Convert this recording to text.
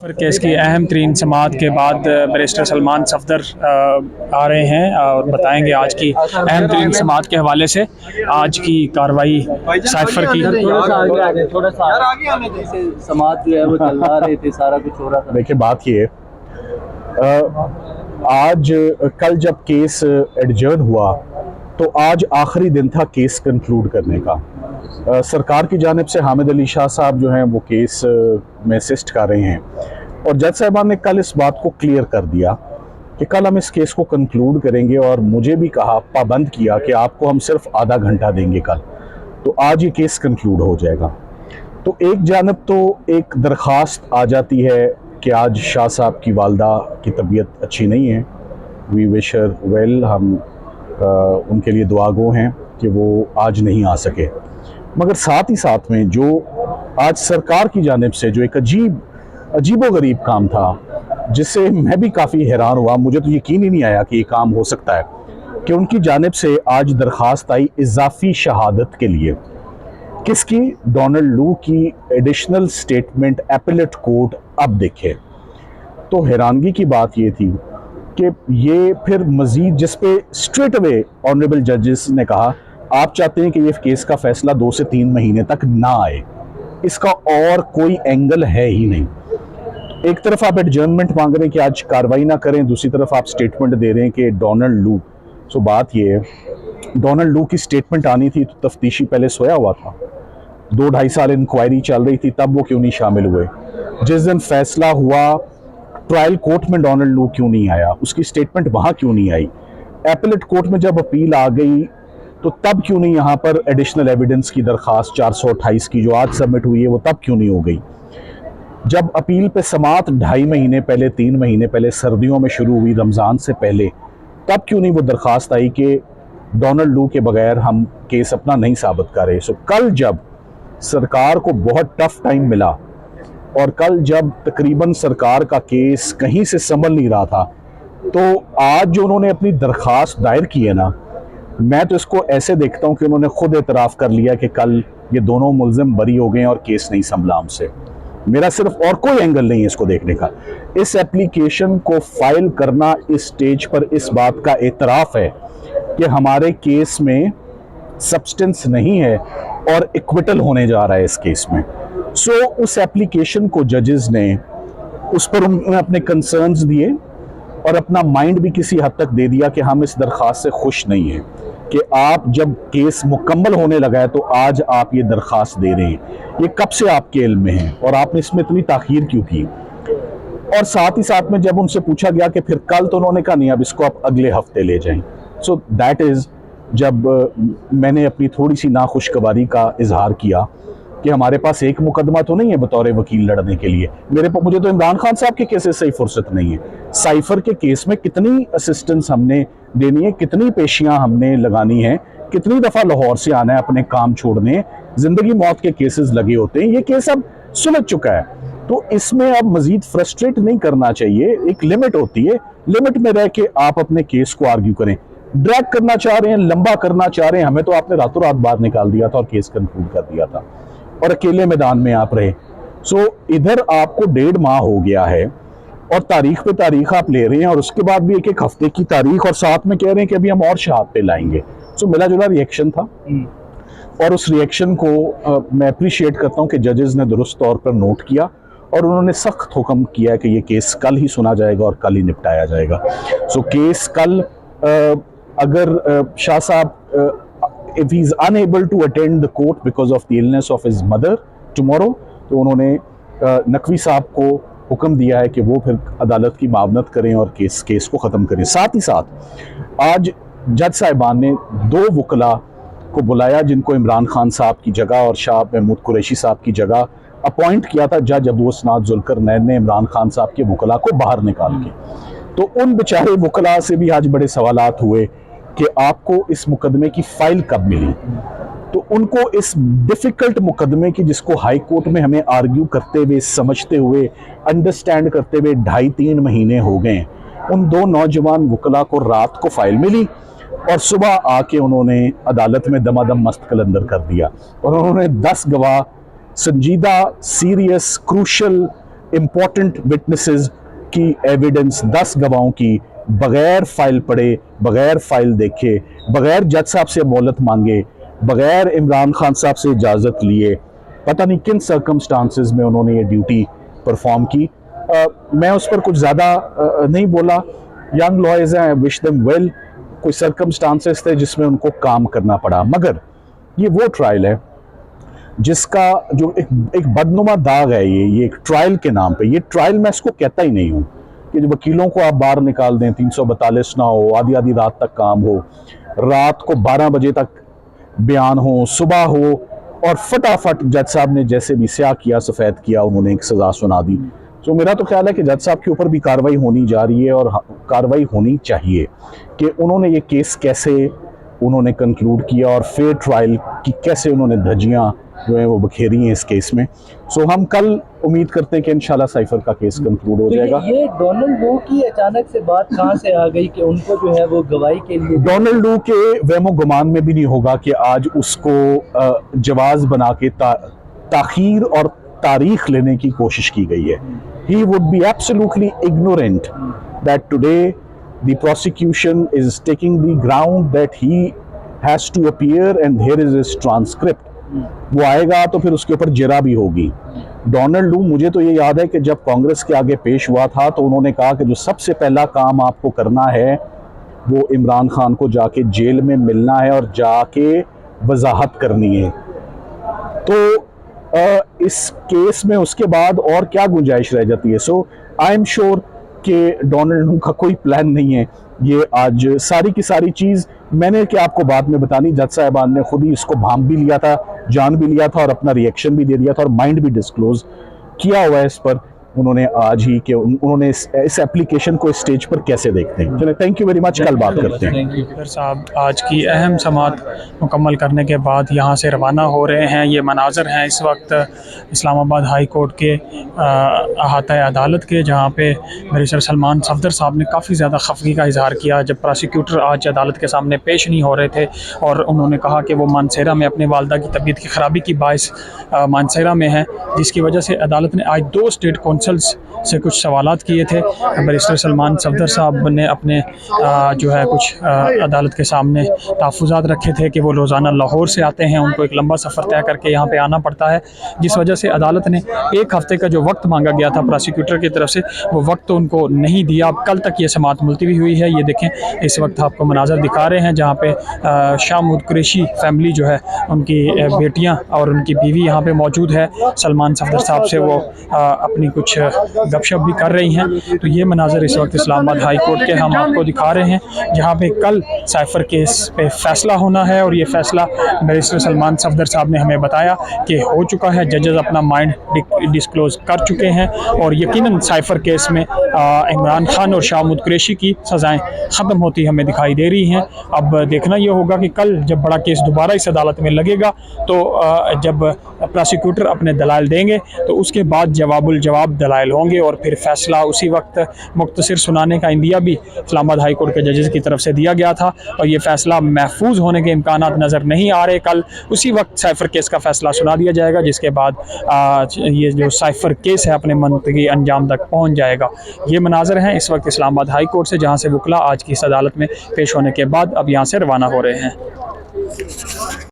Case की अहम तरीन समाअत के बाद बैरिस्टर सलमान सफदर आ रहे हैं और बताएंगे आज की अहम तरीन समाअत के हवाले से आज की कार्रवाई साइफर की। थोड़ा सा समाअत जो है वो चलवा रहे थे, सारा कुछ हो रहा था। देखिए, बात ये आज कल जब केस एडजर्न हुआ तो आज आखिरी दिन था केस कंक्लूड करने का। सरकार की जानिब से हामिद अली शाह साहब जो हैं वो केस में असिस्ट कर रहे हैं और जज साहिबान ने कल इस बात को क्लियर कर दिया कि कल हम इस केस को कंक्लूड करेंगे और मुझे भी कहा, पाबंद किया कि आपको हम सिर्फ आधा घंटा देंगे कल, तो आज ये केस कंक्लूड हो जाएगा। तो एक जानिब तो एक दरख्वास्त आ जाती है कि आज शाह साहब की वालदा की तबीयत अच्छी नहीं है, वी विश हर वेल, हम उनके लिए दुआगो हैं कि वो आज नहीं आ सके। मगर साथ ही साथ में जो आज सरकार की जानिब से जो एक अजीबो गरीब काम था, जिससे मैं भी काफ़ी हैरान हुआ, मुझे तो यकीन ही नहीं आया कि ये काम हो सकता है, कि उनकी जानिब से आज दरख्वास्त आई इजाफी शहादत के लिए। किसकी? डोनाल्ड लू की एडिशनल स्टेटमेंट एपेलेट कोर्ट अब देखे तो हैरानगी की बात ये थी कि ये फिर मजीद, जिस पे स्ट्रेट अवे ऑनरेबल जजेस ने कहा आप चाहते हैं कि ये केस का फैसला 2 से 3 महीने तक ना आए, इसका और कोई एंगल है ही नहीं। एक तरफ आप एडजर्नमेंट मांग रहे हैं कि आज कार्रवाई ना करें, दूसरी तरफ आप स्टेटमेंट दे रहे हैं कि डोनाल्ड लू। सो बात ये है, डोनाल्ड लू की स्टेटमेंट आनी थी तो तफ्तीशी पहले सोया हुआ था, 2-2.5 साल इंक्वायरी चल रही थी, तब वो क्यों नहीं शामिल हुए? जिस दिन फैसला हुआ ट्रायल कोर्ट में डोनाल्ड लू क्यों नहीं आया? उसकी स्टेटमेंट वहाँ क्यों नहीं आई? एपेलेट कोर्ट में जब अपील आ गई तो तब क्यों नहीं यहाँ पर एडिशनल एविडेंस की दरख्वास्त 428 की जो आज सबमिट हुई है वो तब क्यों नहीं हो गई? जब अपील पे समाअत 2.5 महीने पहले, 3 महीने पहले सर्दियों में शुरू हुई, रमज़ान से पहले, तब क्यों नहीं वो दरख्वास्त आई कि डोनाल्ड लू के बगैर हम केस अपना नहीं साबित कर रहे? सो कल जब सरकार को बहुत टफ टाइम मिला और कल जब तकरीबन सरकार का केस कहीं से संभल नहीं रहा था, तो आज जो उन्होंने अपनी दरख्वास्त दायर की है ना, मैं तो इसको ऐसे देखता हूँ कि उन्होंने खुद एतराफ़ कर लिया कि कल ये दोनों मुल्ज़िम बरी हो गए और केस नहीं संभला हमसे। मेरा सिर्फ और कोई एंगल नहीं है इसको देखने का। इस एप्लीकेशन को फाइल करना इस स्टेज पर इस बात का एतराफ़ है कि हमारे केस में सब्सटेंस नहीं है और इक्विटल होने जा रहा है इस केस में। सो उस एप्लीकेशन को जजेस ने, उस पर उन्होंने अपने कंसर्न्स दिए और अपना माइंड भी किसी हद तक दे दिया कि हम इस दरख्वास्त से खुश नहीं हैं कि आप जब केस मुकम्मल होने लगा है तो आज आप ये दरख्वास्त दे रहे हैं, ये कब से आपके इल्म में है और आपने इसमें इतनी ताख़ीर क्यों की? और साथ ही साथ में जब उनसे पूछा गया कि फिर कल, तो उन्होंने कहा नहीं, अब इसको आप अगले हफ्ते ले जाएं। सो दैट इज़ जब मैंने अपनी थोड़ी सी नाखुशगवारी का इजहार किया कि हमारे पास एक मुकदमा तो नहीं है बतौर वकील लड़ने के लिए, मुझे तो इमरान खान साहब के केसेस से ही फुर्सत नहीं है। साइफर के केस में कितनी असिस्टेंस हमने देनी है, कितनी पेशियां हमने लगानी है, कितनी दफ़ा लाहौर से आना है अपने काम छोड़ने, ज़िंदगी मौत के केसेस लगे होते हैं। ये केस अब सुलझ चुका है, तो इसमें अब मज़ीद फ्रस्ट्रेट नहीं करना चाहिए। एक लिमिट होती है, लिमिट में रह के आप अपने केस को आर्ग्यू करें। ड्रैग करना चाह रहे हैं, लंबा करना चाह रहे हैं, हमें तो आपने रातों रात बाहर निकाल दिया था और केस कंक्लूड कर दिया था और अकेले मैदान में आप रहे। सो इधर आपको 1.5 माह हो गया है और तारीख पे तारीख आप ले रहे हैं और उसके बाद भी एक हफ्ते की तारीख और साथ में कह रहे हैं कि अभी हम और शहादत पे लाएंगे। सो मिला जुला रिएक्शन था और उस रिएक्शन को मैं अप्रिशिएट करता हूँ कि जजेस ने दुरुस्त तौर पर नोट किया और उन्होंने सख्त हुक्म किया कि ये केस कल ही सुना जाएगा और कल ही निपटाया जाएगा। सो केस कल अगर शाह साहब if he is unable to attend the court because of the illness of his mother tomorrow, तो उन्होंने नकवी साहब को हुक्म दिया है कि वो फिर अदालत की मावनत करें और केस को ख़त्म करें। साथ ही साथ आज जज साहिबान ने 2 वकला को बुलाया जिनको इमरान खान साहब की जगह और शाह महमूद कुरैशी साहब की जगह अपॉइंट किया था जज अबू असनाद जुल्करनैन ने इमरान खान साहब के वकला को बाहर निकाल के। तो उन बेचारे वकला से भी आज बड़े सवालात हुए कि आपको इस मुकदमे की फाइल कब मिली। तो उनको इस डिफ़िकल्ट मुकदमे की, जिसको हाई कोर्ट में हमें आर्ग्यू करते हुए, समझते हुए, अंडरस्टैंड करते हुए 2.5-3 महीने हो गए, उन 2 नौजवान वकला को रात को फाइल मिली और सुबह आके उन्होंने अदालत में दमादम मस्त कलंदर कर दिया और उन्होंने 10 गवाह, संजीदा, सीरियस, क्रूशल इम्पोर्टेंट विटनेसेस की एविडेंस 10 गवाहों की बगैर फाइल पढ़े, बगैर फाइल देखे, बगैर जज साहब से मोहलत मांगे, बगैर इमरान खान साहब से इजाज़त लिए, पता नहीं किन सर्कमस्टांसेस में उन्होंने ये ड्यूटी परफॉर्म की। मैं उस पर कुछ ज़्यादा नहीं बोला। यंग लॉयर्स हैं, विश देम वेल। कोई सर्कमस्टांसेस थे जिसमें उनको काम करना पड़ा, मगर ये वो ट्रायल है जिसका जो एक बदनुमा दाग है, ये एक ट्रायल के नाम पे। ये ट्रायल मैं इसको कहता ही नहीं हूँ कि जो वकीलों को आप बाहर निकाल दें, 342 ना हो, आधी आधी रात तक काम हो, रात को 12 बजे तक बयान हो, सुबह हो, और फटाफट जज साहब ने जैसे भी स्याह किया सफ़ेद किया, उन्होंने एक सज़ा सुना दी। तो मेरा तो ख्याल है कि जज साहब के ऊपर भी कार्रवाई होनी जा रही है, और कार्रवाई होनी चाहिए कि उन्होंने ये केस कैसे उन्होंने कंक्लूड किया, और फेयर ट्रायल की कैसे उन्होंने धज्जियाँ जो है वो बखेरी हैं इस केस में। सो हम कल उम्मीद करते हैं कि इंशाल्लाह साइफर का केस कंक्लूड हो तो जाएगा। ये डोनाल्ड लू की अचानक से बात कहाँ से आ गई कि उनको जो है वो गवाही के लिए? डोनाल्ड लू के वहमो गुमान में भी नहीं होगा कि आज उसको जवाज बना के ताखीर और तारीख लेने की कोशिश की गई है। He would be absolutely ignorant that today the prosecution is taking the ground that he has to appear and here is his transcript. वो आएगा तो फिर उसके ऊपर जरा भी होगी। डोनाल्ड लू, मुझे तो ये याद है कि जब कांग्रेस के आगे पेश हुआ था तो उन्होंने कहा कि जो सबसे पहला काम आपको करना है वो इमरान खान को जाके जेल में मिलना है और जाके वजाहत करनी है। तो इस केस में उसके बाद और क्या गुंजाइश रह जाती है? सो आई एम श्योर कि डोनाल्ड लू का कोई प्लान नहीं है। ये आज सारी की सारी चीज़ मैंने क्या आपको बाद में बतानी, जज साहिबान ने खुद ही इसको भांप भी लिया था, जान भी लिया था, और अपना रिएक्शन भी दे दिया था, और माइंड भी डिस्क्लोज किया हुआ है इस पर उन्होंने आज ही कि उन्होंने इस एप्लीकेशन को इस स्टेज पर कैसे देखते हैं। चलिए, थैंक यू वेरी मच, कल बात करते हैं। सर साहब आज की अहम समात मुकम्मल करने के बाद यहाँ से रवाना हो रहे हैं। ये मनाजर हैं इस वक्त इस्लामाबाद हाई कोर्ट के अहाता अदालत के, जहाँ पे बैरिस्टर सलमान सफदर साहब ने काफ़ी ज़्यादा खफगी का इजहार किया जब प्रोसिक्यूटर आज अदालत के सामने पेश नहीं हो रहे थे, और उन्होंने कहा कि वो मानसेरा में अपनी वालदा की तबीयत की ख़राबी की बाइस मानसेरा में है, जिसकी वजह से अदालत ने आज 2 स्टेट कौंसल्स से कुछ सवालात किए थे। बैरिस्टर सलमान सफदर साहब ने अपने जो है कुछ अदालत के सामने तहफ़्फ़ुज़ात रखे थे कि वो रोज़ाना लाहौर से आते हैं, उनको एक लंबा सफ़र तय करके यहाँ पे आना पड़ता है, जिस वजह से अदालत ने 1 हफ़्ते का जो वक्त मांगा गया था प्रोसिक्यूटर की तरफ से वो वक्त तो उनको नहीं दिया। अब कल तक ये समात मुलतवी हुई है। ये देखें, इस वक्त आपको मनाज़र दिखा रहे हैं जहाँ पे शाहमूद कुरैशी फैमिली जो है, उनकी बेटियाँ और उनकी बीवी यहाँ पे मौजूद है। सलमान सफदर साहब से वो अपनी कुछ गपशप भी कर रही हैं। तो ये मनाज़र इस वक्त इस्लामाबाद हाई कोर्ट के हम आपको दिखा रहे हैं, जहाँ पे कल साइफर केस पे फैसला होना है, और ये फैसला बैरिस्टर सलमान सफदर साहब ने हमें बताया कि हो चुका है। जजेस अपना माइंड डिस्क्लोज कर चुके हैं, और यकीनन साइफर केस में इमरान खान और शाहमूद कुरैशी की सज़ाएँ ख़त्म होती हमें दिखाई दे रही हैं। अब देखना ये होगा कि कल जब बड़ा केस दोबारा इस अदालत में लगेगा तो जब प्रोसिक्यूटर अपने दलाइल देंगे तो उसके बाद जवाबुल जवाब दलाइल होंगे, और फिर फैसला उसी वक्त मुख्तसर सुनाने का इंदिया भी इस्लामाबाद हाई कोर्ट के जजेस की तरफ से दिया गया था, और ये फैसला महफूज होने के इम्कानात नज़र नहीं आ रहे। कल उसी वक्त साइफर केस का फैसला सुना दिया जाएगा, जिसके बाद ये जो साइफर केस है अपने मंतकी अंजाम तक पहुँच जाएगा। ये मनाजर हैं इस वक्त इस्लामाबाद हाई कोर्ट से, जहाँ से वकला आज की इस अदालत में पेश होने के बाद अब यहाँ से रवाना हो रहे हैं।